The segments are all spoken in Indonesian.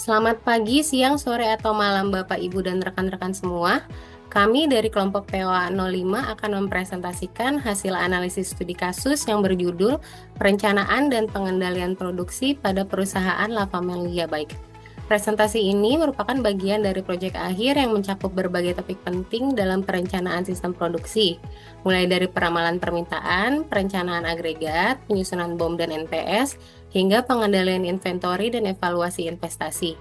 Selamat pagi, siang, sore, atau malam Bapak, Ibu, dan rekan-rekan semua. Kami dari kelompok POA 05 akan mempresentasikan hasil analisis studi kasus yang berjudul Perencanaan dan Pengendalian Produksi pada Perusahaan La Familia Baik. Presentasi ini merupakan bagian dari proyek akhir yang mencakup berbagai topik penting dalam perencanaan sistem produksi, mulai dari peramalan permintaan, perencanaan agregat, penyusunan BOM dan NPS, hingga pengendalian inventory dan evaluasi investasi.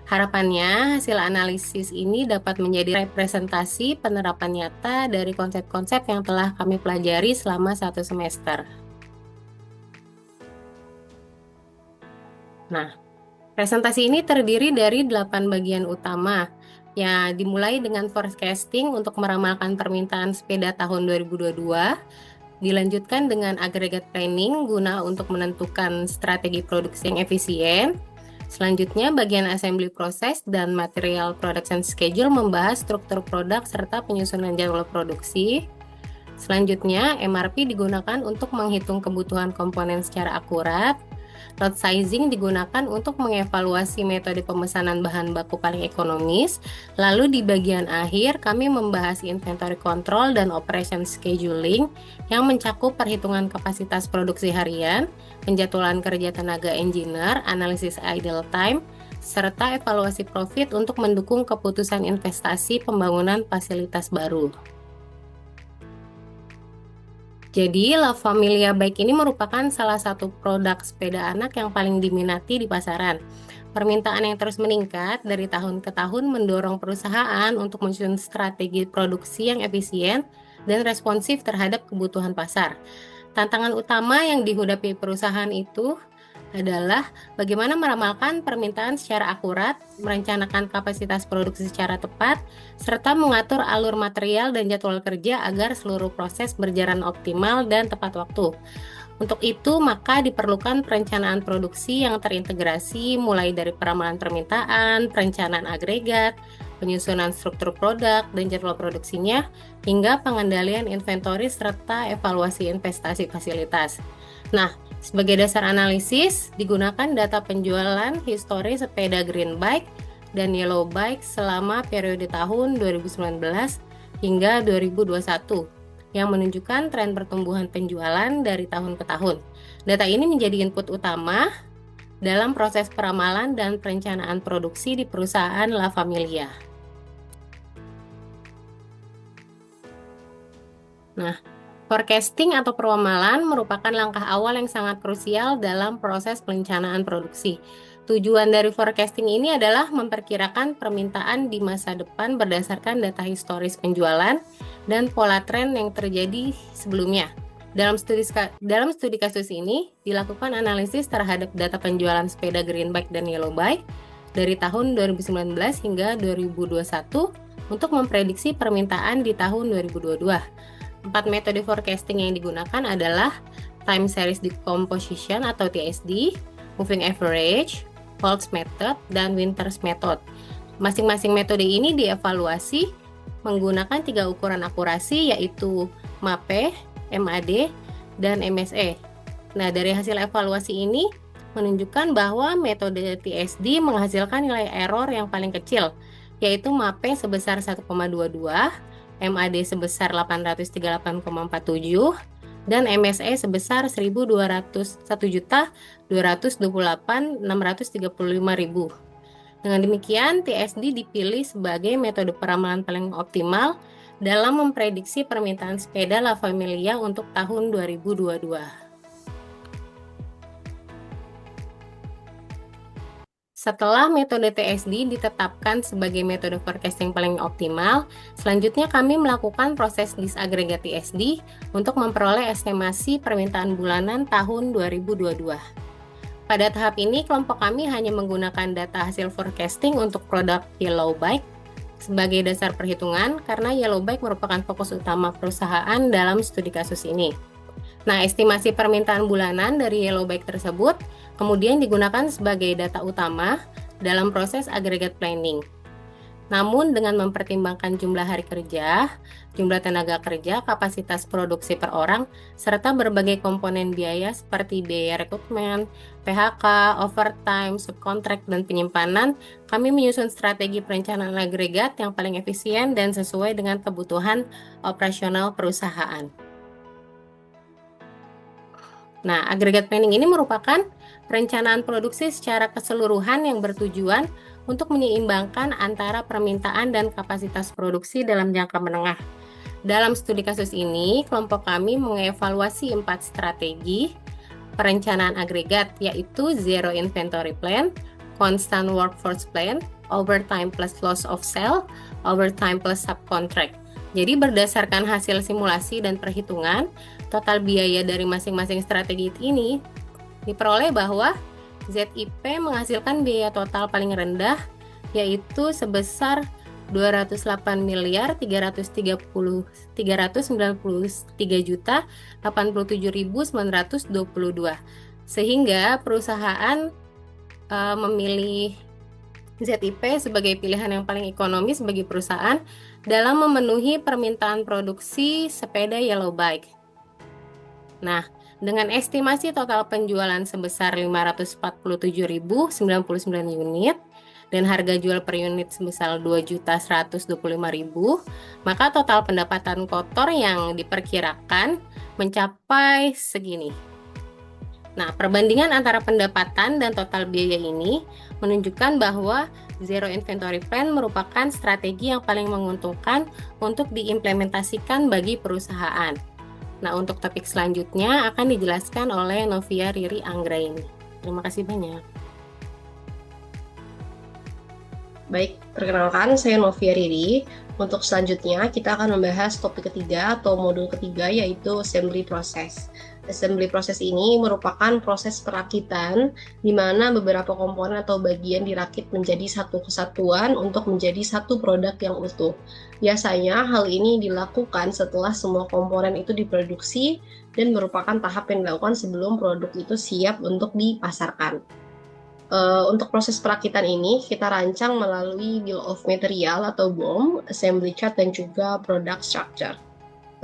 Harapannya, hasil analisis ini dapat menjadi representasi penerapan nyata dari konsep-konsep yang telah kami pelajari selama 1 semester. Nah, presentasi ini terdiri dari 8 bagian utama. Ya, dimulai dengan forecasting untuk meramalkan permintaan sepeda tahun 2022, dilanjutkan dengan agregat planning guna untuk menentukan strategi produksi yang efisien. Selanjutnya, bagian assembly proses dan material production schedule membahas struktur produk serta penyusunan jadwal produksi. Selanjutnya, MRP digunakan untuk menghitung kebutuhan komponen secara akurat. Lot sizing digunakan untuk mengevaluasi metode pemesanan bahan baku paling ekonomis. Lalu di bagian akhir kami membahas inventory control dan operation scheduling yang mencakup perhitungan kapasitas produksi harian, penjadwalan kerja tenaga engineer, analisis idle time, serta evaluasi profit untuk mendukung keputusan investasi pembangunan fasilitas baru. Jadi, La Familia Bike ini merupakan salah satu produk sepeda anak yang paling diminati di pasaran. Permintaan yang terus meningkat dari tahun ke tahun mendorong perusahaan untuk menyusun strategi produksi yang efisien dan responsif terhadap kebutuhan pasar. Tantangan utama yang dihadapi perusahaan itu adalah bagaimana meramalkan permintaan secara akurat, merencanakan kapasitas produksi secara tepat, serta mengatur alur material dan jadwal kerja agar seluruh proses berjalan optimal dan tepat waktu. Untuk itu, maka diperlukan perencanaan produksi yang terintegrasi mulai dari peramalan permintaan, perencanaan agregat, penyusunan struktur produk dan jadwal produksinya, hingga pengendalian inventory serta evaluasi investasi fasilitas. Nah, sebagai dasar analisis, digunakan data penjualan histori sepeda green bike dan yellow bike selama periode tahun 2019 hingga 2021 yang menunjukkan tren pertumbuhan penjualan dari tahun ke tahun. Data ini menjadi input utama dalam proses peramalan dan perencanaan produksi di perusahaan La Familia. Nah, forecasting atau peramalan merupakan langkah awal yang sangat krusial dalam proses perencanaan produksi. Tujuan dari forecasting ini adalah memperkirakan permintaan di masa depan berdasarkan data historis penjualan dan pola tren yang terjadi sebelumnya. Dalam studi kasus ini, dilakukan analisis terhadap data penjualan sepeda green bike dan yellow bike dari tahun 2019 hingga 2021 untuk memprediksi permintaan di tahun 2022. 4 metode forecasting yang digunakan adalah Time Series Decomposition atau TSD, Moving Average, Folks Method, dan Winters Method. Masing-masing metode ini dievaluasi menggunakan 3 ukuran akurasi yaitu MAPE, MAD, dan MSE. Nah, dari hasil evaluasi ini menunjukkan bahwa metode TSD menghasilkan nilai error yang paling kecil, yaitu MAPE sebesar 1,22, MAD sebesar 838,47 dan MSE sebesar 1.228.635.000. Dengan demikian, TSD dipilih sebagai metode peramalan paling optimal dalam memprediksi permintaan sepeda La Familia untuk tahun 2022. Setelah metode TSD ditetapkan sebagai metode forecasting paling optimal, selanjutnya kami melakukan proses disaggregate TSD untuk memperoleh estimasi permintaan bulanan tahun 2022. Pada tahap ini, kelompok kami hanya menggunakan data hasil forecasting untuk produk yellow bike sebagai dasar perhitungan karena yellow bike merupakan fokus utama perusahaan dalam studi kasus ini. Nah, estimasi permintaan bulanan dari yellow bike tersebut kemudian digunakan sebagai data utama dalam proses agregat planning. Namun dengan mempertimbangkan jumlah hari kerja, jumlah tenaga kerja, kapasitas produksi per orang, serta berbagai komponen biaya seperti biaya rekrutmen, PHK, overtime, subkontrak, dan penyimpanan, kami menyusun strategi perencanaan agregat yang paling efisien dan sesuai dengan kebutuhan operasional perusahaan. Nah, agregat planning ini merupakan perencanaan produksi secara keseluruhan yang bertujuan untuk menyeimbangkan antara permintaan dan kapasitas produksi dalam jangka menengah. Dalam studi kasus ini, kelompok kami mengevaluasi 4 strategi perencanaan agregat, yaitu Zero Inventory Plan, Constant Workforce Plan, Overtime plus Loss of Sale, Overtime plus Subcontract. Jadi berdasarkan hasil simulasi dan perhitungan, total biaya dari masing-masing strategi ini diperoleh bahwa ZIP menghasilkan biaya total paling rendah yaitu sebesar 208.393.877.922, sehingga perusahaan memilih ZIP sebagai pilihan yang paling ekonomis bagi perusahaan dalam memenuhi permintaan produksi sepeda Yellow Bike. Nah, dengan estimasi total penjualan sebesar 547.099 unit dan harga jual per unit sebesar 2.125.000, maka total pendapatan kotor yang diperkirakan mencapai segini. Nah, perbandingan antara pendapatan dan total biaya ini menunjukkan bahwa Zero Inventory Plan merupakan strategi yang paling menguntungkan untuk diimplementasikan bagi perusahaan. Nah, untuk topik selanjutnya akan dijelaskan oleh Novia Riri Anggraini. Terima kasih banyak. Baik, perkenalkan saya Novia Riri. Untuk selanjutnya kita akan membahas topik ketiga atau modul ketiga, yaitu assembly process. Assembly process ini merupakan proses perakitan di mana beberapa komponen atau bagian dirakit menjadi satu kesatuan untuk menjadi satu produk yang utuh. Biasanya hal ini dilakukan setelah semua komponen itu diproduksi dan merupakan tahap yang dilakukan sebelum produk itu siap untuk dipasarkan. Untuk proses perakitan ini kita rancang melalui Bill of Material atau BOM, Assembly Chart, dan juga Product Structure.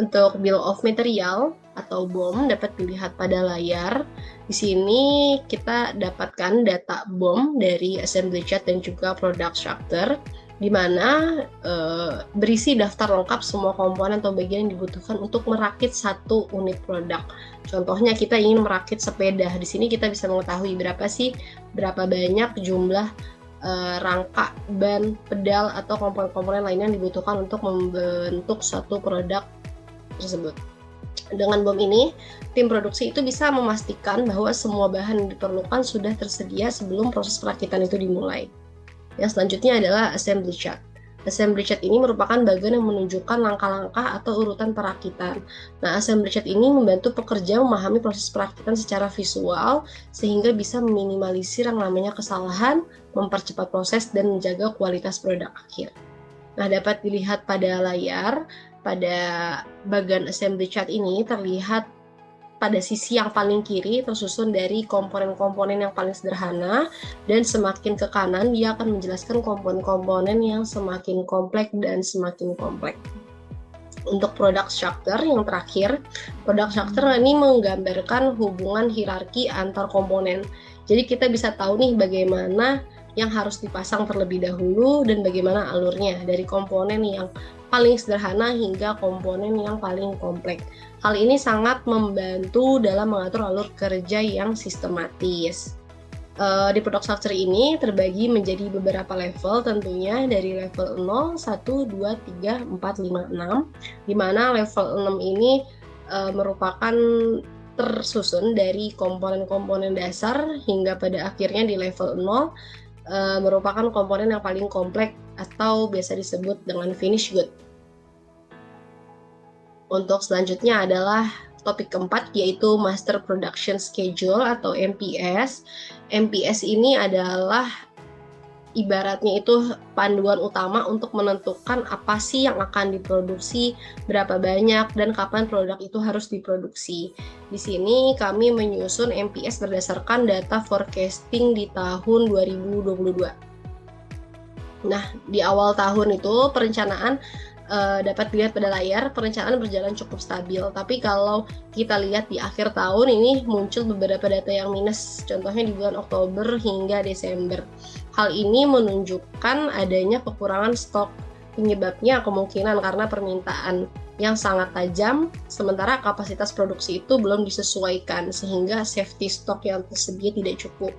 Untuk Bill of Material atau BOM dapat dilihat pada layar. Di sini kita dapatkan data BOM dari Assembly Chart dan juga Product Structure, di mana berisi daftar lengkap semua komponen atau bagian yang dibutuhkan untuk merakit satu unit produk. Contohnya kita ingin merakit sepeda. Di sini kita bisa mengetahui berapa banyak jumlah rangka, ban, pedal, atau komponen-komponen lainnya yang dibutuhkan untuk membentuk satu produk tersebut. Dengan BOM ini, tim produksi itu bisa memastikan bahwa semua bahan yang diperlukan sudah tersedia sebelum proses perakitan itu dimulai. Yang selanjutnya adalah Assembly Chart. Assembly Chart ini merupakan bagian yang menunjukkan langkah-langkah atau urutan perakitan. Nah, Assembly Chart ini membantu pekerja memahami proses perakitan secara visual sehingga bisa meminimalisir yang namanya kesalahan, mempercepat proses, dan menjaga kualitas produk akhir. Nah, dapat dilihat pada layar, pada bagian Assembly Chart ini terlihat pada sisi yang paling kiri tersusun dari komponen-komponen yang paling sederhana, dan semakin ke kanan dia akan menjelaskan komponen-komponen yang semakin kompleks dan semakin kompleks. Untuk product structure yang terakhir, product structure ini menggambarkan hubungan hierarki antar komponen. Jadi kita bisa tahu nih bagaimana yang harus dipasang terlebih dahulu dan bagaimana alurnya dari komponen yang paling sederhana hingga komponen yang paling kompleks. Hal ini sangat membantu dalam mengatur alur kerja yang sistematis. Di product structure ini terbagi menjadi beberapa level tentunya, dari level 0, 1, 2, 3, 4, 5, 6, di mana level 6 ini merupakan tersusun dari komponen-komponen dasar hingga pada akhirnya di level 0 merupakan komponen yang paling kompleks atau biasa disebut dengan finish good. Untuk selanjutnya adalah topik keempat, yaitu Master Production Schedule atau MPS. MPS ini adalah ibaratnya itu panduan utama untuk menentukan apa sih yang akan diproduksi, berapa banyak, dan kapan produk itu harus diproduksi. Di sini kami menyusun MPS berdasarkan data forecasting di tahun 2022. Nah, di awal tahun itu perencanaan dapat dilihat pada layar, perencanaan berjalan cukup stabil. Tapi kalau kita lihat di akhir tahun ini muncul beberapa data yang minus, contohnya di bulan Oktober hingga Desember. Hal ini menunjukkan adanya kekurangan stok. Penyebabnya kemungkinan karena permintaan yang sangat tajam, sementara kapasitas produksi itu belum disesuaikan, sehingga safety stock yang tersedia tidak cukup.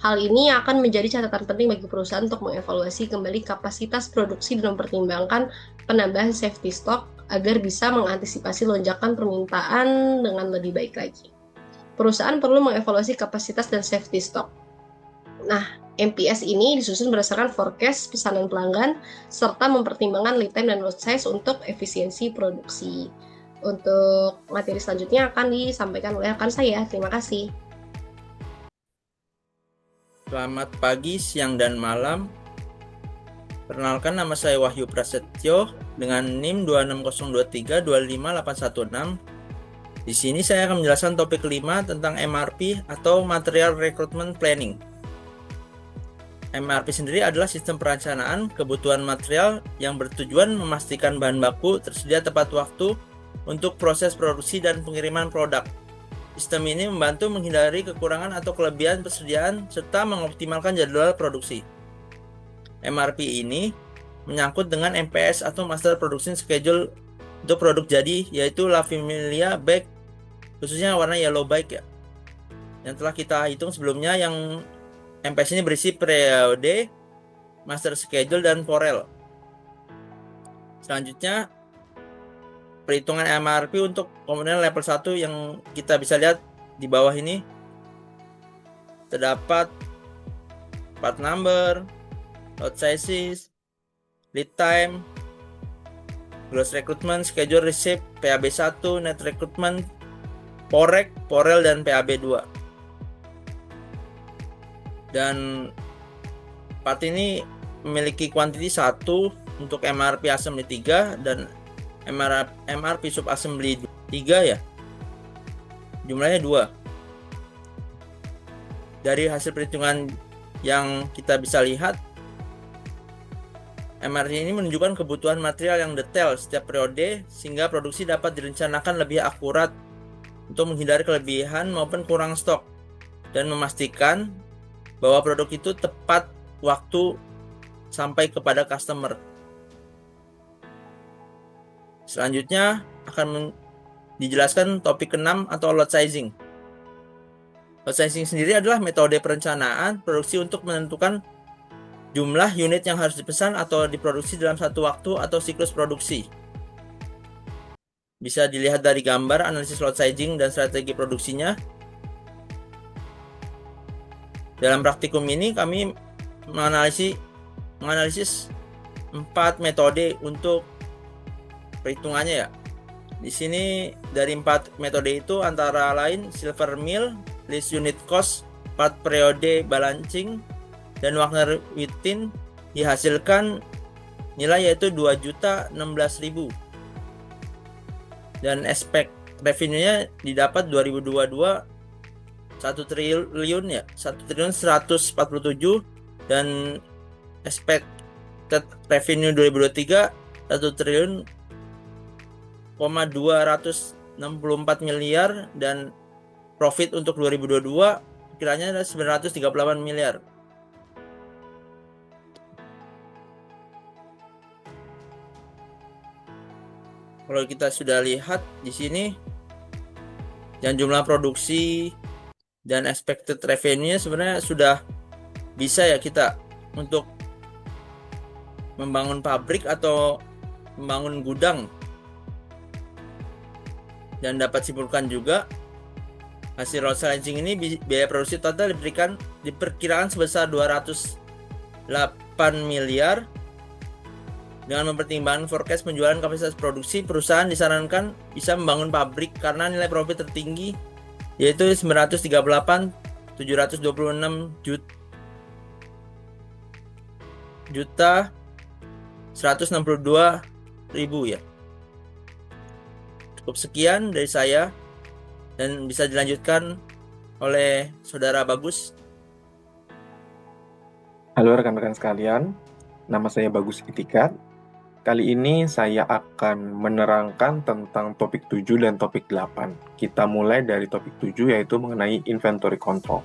Hal ini akan menjadi catatan penting bagi perusahaan untuk mengevaluasi kembali kapasitas produksi dan mempertimbangkan penambahan safety stock agar bisa mengantisipasi lonjakan permintaan dengan lebih baik lagi. Perusahaan perlu mengevaluasi kapasitas dan safety stock. Nah, MPS ini disusun berdasarkan forecast pesanan pelanggan serta mempertimbangkan lead time dan lot size untuk efisiensi produksi. Untuk materi selanjutnya akan disampaikan oleh rekan saya. Terima kasih. Selamat pagi, siang, dan malam. Perkenalkan, nama saya Wahyu Prasetyo dengan NIM 26023-25816. Di sini saya akan menjelaskan topik kelima tentang MRP atau Material Recruitment Planning. MRP sendiri adalah sistem perencanaan kebutuhan material yang bertujuan memastikan bahan baku tersedia tepat waktu untuk proses produksi dan pengiriman produk. Sistem ini membantu menghindari kekurangan atau kelebihan persediaan serta mengoptimalkan jadwal produksi. MRP ini menyangkut dengan MPS atau Master Production Schedule untuk produk jadi, yaitu La Familia Bike, khususnya warna yellow bike ya. Yang telah kita hitung sebelumnya, yang MPS ini berisi periode, Master Schedule, dan Forel. Selanjutnya, perhitungan MRP untuk komponen level 1 yang kita bisa lihat di bawah ini. Terdapat part number, lot sizes, lead time, gross recruitment, schedule receipt, PAB 1, net recruitment, porek, porel, dan PAB 2. Dan part ini memiliki quantity 1 untuk MRP assembly 3 dan MRP sub assembly 3 ya. Jumlahnya 2. Dari hasil perhitungan yang kita bisa lihat, MRP ini menunjukkan kebutuhan material yang detail setiap periode sehingga produksi dapat direncanakan lebih akurat untuk menghindari kelebihan maupun kurang stok dan memastikan bahwa produk itu tepat waktu sampai kepada customer. Selanjutnya akan dijelaskan topik ke-6 atau lot sizing. Lot sizing sendiri adalah metode perencanaan produksi untuk menentukan jumlah unit yang harus dipesan atau diproduksi dalam satu waktu atau siklus produksi. Bisa dilihat dari gambar analisis lot sizing dan strategi produksinya. Dalam praktikum ini kami menganalisis 4 metode untuk perhitungannya ya. Di sini dari 4 metode itu antara lain Silver Mill, List Unit Cost, Part Periode Balancing, dan Wagner Wittin dihasilkan nilai yaitu 2.016.000. Dan aspek revenue-nya didapat 2022 1 triliun ya, 1.147, dan expected revenue 2023 1 triliun 264 miliar, dan profit untuk 2022 kiranya adalah 938 miliar. Kalau kita sudah lihat di sini dan jumlah produksi dan expected revenue sebenarnya sudah bisa ya kita untuk membangun pabrik atau membangun gudang. Dan dapat simpulkan juga hasil lot sizing ini biaya produksi total diperkirakan sebesar 208 miliar. Dengan mempertimbangkan forecast penjualan kapasitas produksi, perusahaan disarankan bisa membangun pabrik karena nilai profit tertinggi yaitu 938.726 juta 162.000 ya. Cukup sekian dari saya dan bisa dilanjutkan oleh Saudara Bagus. Halo rekan-rekan sekalian, Nama saya Bagus Itikat. Kali ini saya akan menerangkan tentang topik 7 dan topik 8. Kita mulai dari topik 7 yaitu mengenai inventory control.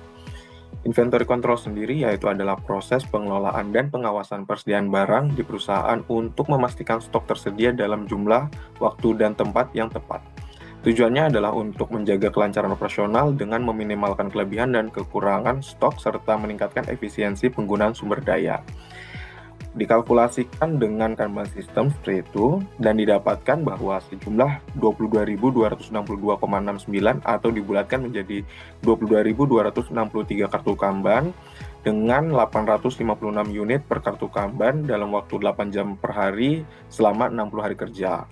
Inventory control sendiri yaitu adalah proses pengelolaan dan pengawasan persediaan barang di perusahaan untuk memastikan stok tersedia dalam jumlah, waktu, dan tempat yang tepat. Tujuannya adalah untuk menjaga kelancaran operasional dengan meminimalkan kelebihan dan kekurangan stok serta meningkatkan efisiensi penggunaan sumber daya. Dikalkulasikan dengan Kanban system seperti itu dan didapatkan bahwa sejumlah 22.262,69 atau dibulatkan menjadi 22.263 kartu Kanban dengan 856 unit per kartu Kanban dalam waktu 8 jam per hari selama 60 hari kerja.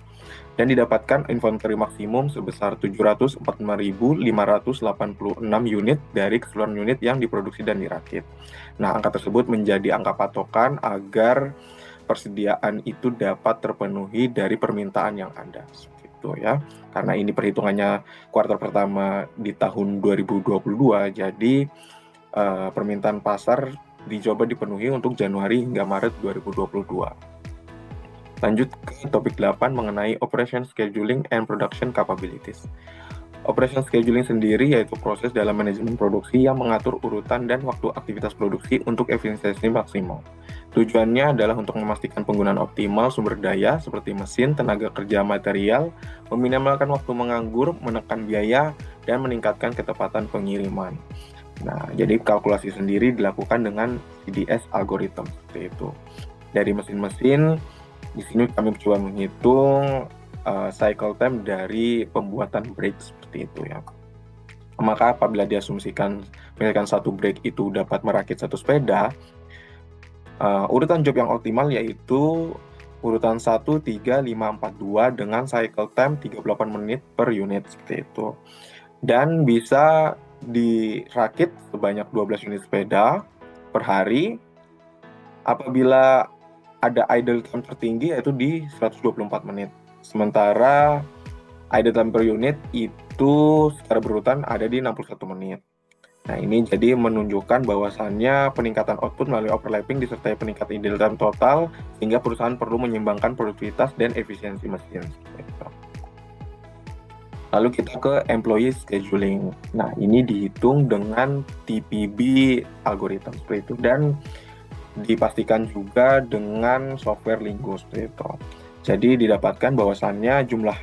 Dan didapatkan inventory maksimum sebesar 745.586 unit dari keseluruhan unit yang diproduksi dan dirakit. Nah, angka tersebut menjadi angka patokan agar persediaan itu dapat terpenuhi dari permintaan yang ada. Gitu ya. Karena ini perhitungannya kuartal pertama di tahun 2022, jadi permintaan pasar dicoba dipenuhi untuk Januari hingga Maret 2022. Lanjut ke topik 8 mengenai Operation Scheduling and Production Capabilities. Operation Scheduling sendiri yaitu proses dalam manajemen produksi yang mengatur urutan dan waktu aktivitas produksi untuk efisiensi maksimal. Tujuannya adalah untuk memastikan penggunaan optimal sumber daya seperti mesin, tenaga kerja, material, meminimalkan waktu menganggur, menekan biaya, dan meningkatkan ketepatan pengiriman. Nah, jadi kalkulasi sendiri dilakukan dengan CDS algorithm seperti itu. Dari mesin-mesin, di sini kami coba menghitung cycle time dari pembuatan brake seperti itu ya. Maka apabila diasumsikan misalkan satu brake itu dapat merakit satu sepeda, urutan job yang optimal yaitu urutan 1, 3, 5, 4, 2 dengan cycle time 38 menit per unit seperti itu. Dan bisa dirakit sebanyak 12 unit sepeda per hari apabila ada idle time tertinggi yaitu di 124 menit. Sementara idle time per unit itu secara berurutan ada di 61 menit. Nah, ini jadi menunjukkan bahwasannya peningkatan output melalui overlapping disertai peningkatan idle time total sehingga perusahaan perlu menyeimbangkan produktivitas dan efisiensi mesin. Lalu kita ke employee scheduling. Nah, ini dihitung dengan TPB algorithm seperti itu dan dipastikan juga dengan software Lingo seperti itu. Jadi didapatkan bahwasannya jumlah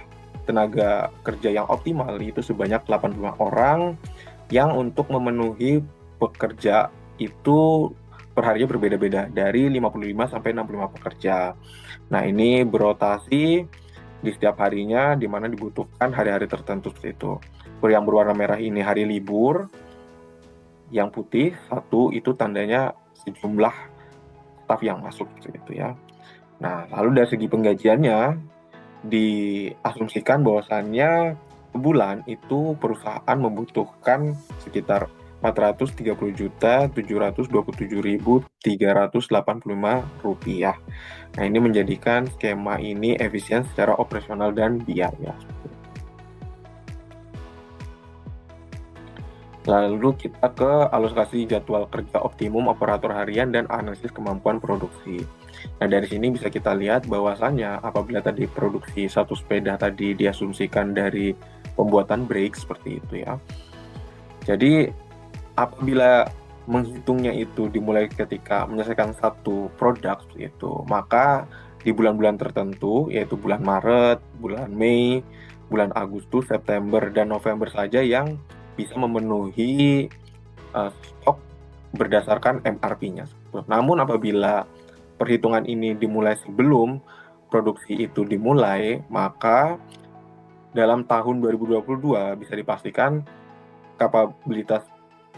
tenaga kerja yang optimal itu sebanyak 85 orang yang untuk memenuhi pekerja itu perharinya berbeda-beda dari 55 sampai 65 pekerja. Nah, ini berotasi di setiap harinya di mana dibutuhkan hari-hari tertentu seperti itu. Yang berwarna merah ini hari libur, yang putih satu itu tandanya sejumlah staf yang masuk gitu ya. Nah, lalu dari segi penggajiannya diasumsikan bahwasannya sebulan itu perusahaan membutuhkan sekitar 430.727.385 rupiah. Nah, ini menjadikan skema ini efisien secara operasional dan biaya. Lalu kita ke alokasi jadwal kerja optimum operator harian dan analisis kemampuan produksi. Nah, dari sini bisa kita lihat bahwasannya apabila tadi produksi satu sepeda tadi diasumsikan dari pembuatan brake seperti itu ya. Jadi apabila menghitungnya itu dimulai ketika menyelesaikan satu produk itu, maka di bulan-bulan tertentu yaitu bulan Maret, bulan Mei, bulan Agustus, September, dan November saja yang bisa memenuhi stok berdasarkan MRP-nya. Namun apabila perhitungan ini dimulai sebelum produksi itu dimulai, maka dalam tahun 2022 bisa dipastikan kapabilitas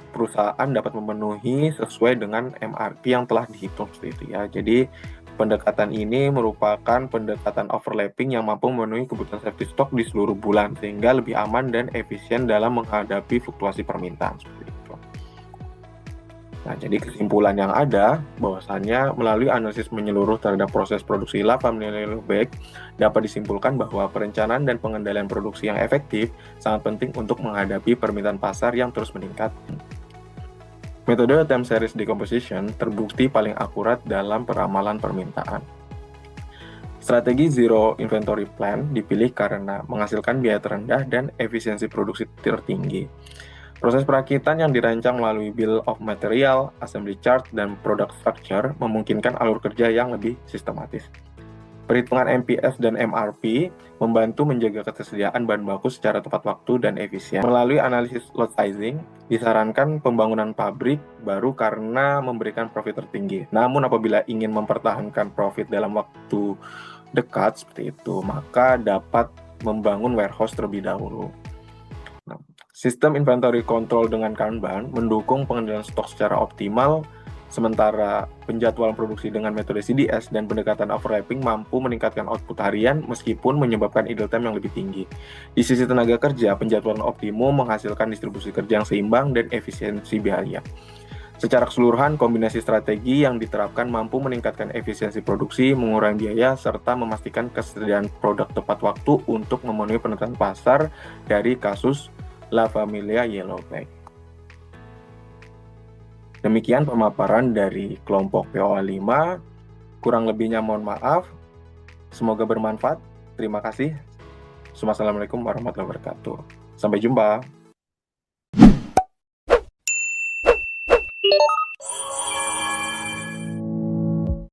perusahaan dapat memenuhi sesuai dengan MRP yang telah dihitung seperti itu ya. Jadi pendekatan ini merupakan pendekatan overlapping yang mampu memenuhi kebutuhan safety stock di seluruh bulan sehingga lebih aman dan efisien dalam menghadapi fluktuasi permintaan seperti itu. Nah, jadi kesimpulan yang ada bahwasannya melalui analisis menyeluruh terhadap proses produksi lava menilai baik dapat disimpulkan bahwa perencanaan dan pengendalian produksi yang efektif sangat penting untuk menghadapi permintaan pasar yang terus meningkat. Metode time series decomposition terbukti paling akurat dalam peramalan permintaan. Strategi Zero Inventory Plan dipilih karena menghasilkan biaya terendah dan efisiensi produksi tertinggi. Proses perakitan yang dirancang melalui Bill of Material, Assembly Chart, dan Product Structure memungkinkan alur kerja yang lebih sistematis. Perhitungan MPF dan MRP membantu menjaga ketersediaan bahan baku secara tepat waktu dan efisien. Melalui analisis lot sizing, disarankan pembangunan pabrik baru karena memberikan profit tertinggi. Namun apabila ingin mempertahankan profit dalam waktu dekat seperti itu, maka dapat membangun warehouse terlebih dahulu. Sistem inventory control dengan Kanban mendukung pengendalian stok secara optimal, sementara penjadwalan produksi dengan metode CDS dan pendekatan overlapping mampu meningkatkan output harian meskipun menyebabkan idle time yang lebih tinggi. Di sisi tenaga kerja, penjadwalan optimum menghasilkan distribusi kerja yang seimbang dan efisiensi biaya. Secara keseluruhan, kombinasi strategi yang diterapkan mampu meningkatkan efisiensi produksi, mengurangi biaya, serta memastikan kesediaan produk tepat waktu untuk memenuhi penentuan pasar dari kasus La Familia Yellowback. Demikian pemaparan dari kelompok POA 5. Kurang lebihnya mohon maaf. Semoga bermanfaat. Terima kasih. Wassalamualaikum warahmatullahi wabarakatuh. Sampai jumpa.